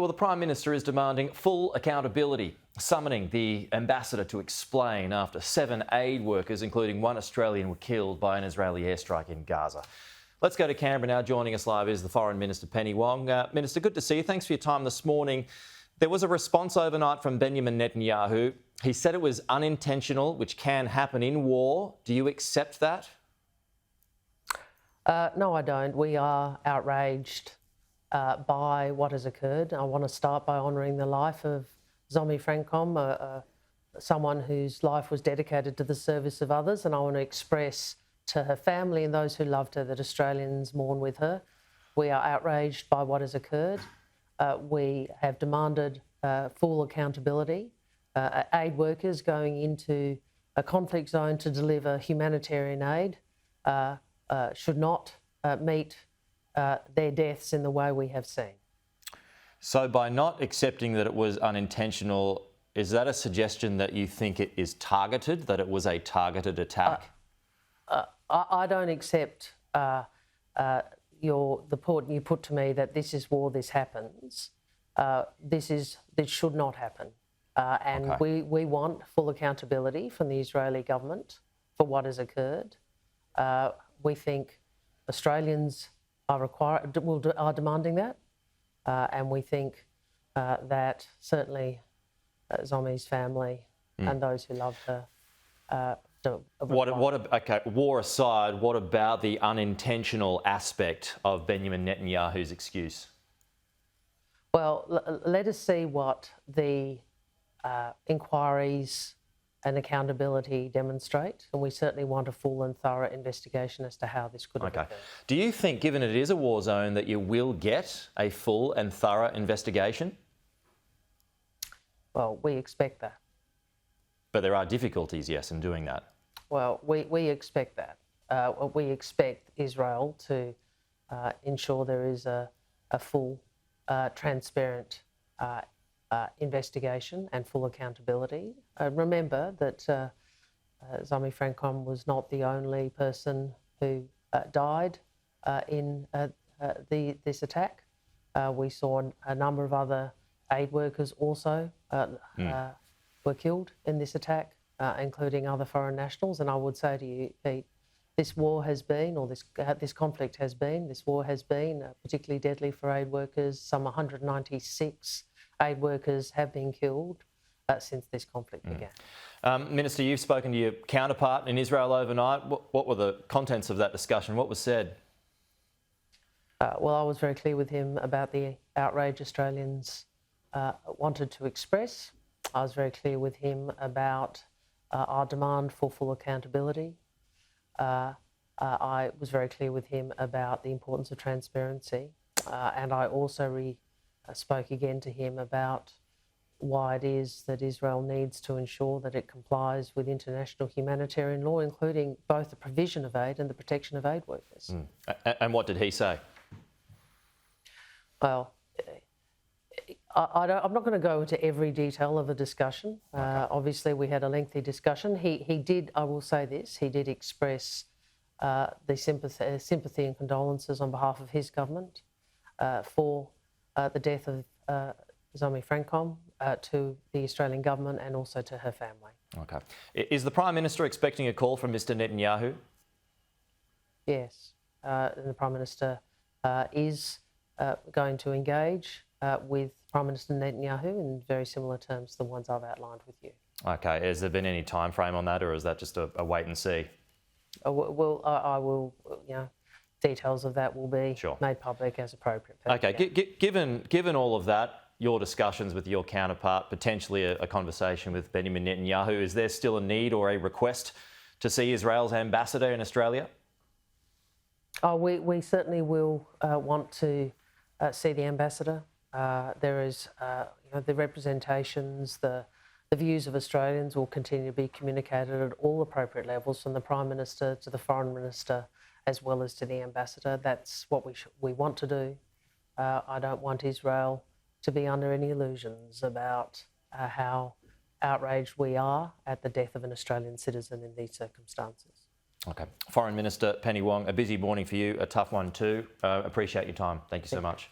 Well, the Prime Minister is demanding full accountability, summoning the ambassador to explain after 7 aid workers, including 1 Australian, were killed by an Israeli airstrike in Gaza. Let's go to Canberra now. Joining us live is the Foreign Minister Penny Wong. Minister, good to see you. Thanks for your time this morning. There was a response overnight from Benjamin Netanyahu. He said it was unintentional, which can happen in war. Do you accept that? No, I don't. We are outraged by what has occurred. I want to start by honouring the life of Zomi Francom, someone whose life was dedicated to the service of others, and I want to express to her family and those who loved her that Australians mourn with her. We are outraged by what has occurred. We have demanded full accountability. Aid workers going into a conflict zone to deliver humanitarian aid should not meet their deaths in the way we have seen. So by not accepting that it was unintentional, is that a suggestion that you think it is targeted, that it was a targeted attack? I don't accept the point you put to me that this is war, this happens. This should not happen. And okay. we want full accountability from the Israeli government for what has occurred. We think Australians are demanding that, and we think that certainly Zomi's family and those who loved her. War aside, what about the unintentional aspect of Benjamin Netanyahu's excuse? Well, let us see what the inquiries and accountability demonstrate, and we certainly want a full and thorough investigation as to how this could have occurred. Do you think, given it is a war zone, that you will get a full and thorough investigation? Well, we expect that. But there are difficulties, yes, in doing that. Well, we expect that. We expect Israel to ensure there is a full, transparent investigation and full accountability. Remember that Zomi Francom was not the only person who died in this attack. We saw a number of other aid workers also were killed in this attack, including other foreign nationals. And I would say to you, Pete, this war has been, or this conflict has been, this war has been particularly deadly for aid workers. Some 196 aid workers have been killed since this conflict began. Minister, you've spoken to your counterpart in Israel overnight. What were the contents of that discussion? What was said? Well, I was very clear with him about the outrage Australians wanted to express. I was very clear with him about our demand for full accountability. I was very clear with him about the importance of transparency, and I also spoke again to him about why it is that Israel needs to ensure that it complies with international humanitarian law, including both the provision of aid and the protection of aid workers. And what did he say? Well, I'm not going to go into every detail of the discussion. Obviously, we had a lengthy discussion. He did, I will say this, he did express the sympathy and condolences on behalf of his government for the death of Zomi Francom to the Australian government and also to her family. Okay. Is the Prime Minister expecting a call from Mr Netanyahu? Yes. And the Prime Minister is going to engage with Prime Minister Netanyahu in very similar terms to the ones I've outlined with you. Okay. Has there been any time frame on that, or is that just a wait and see? Well, I will, details of that will be made public as appropriate. Okay. Given all of that, your discussions with your counterpart, potentially a conversation with Benjamin Netanyahu, is there still a need or a request to see Israel's ambassador in Australia? Oh, we certainly will want to see the ambassador. There is, the representations, the views of Australians will continue to be communicated at all appropriate levels, from the Prime Minister to the Foreign Minister, as well as to the ambassador. That's what we want to do. I don't want Israel to be under any illusions about how outraged we are at the death of an Australian citizen in these circumstances. Okay. Foreign Minister Penny Wong, a busy morning for you, a tough one too. Appreciate your time. Thank you so much.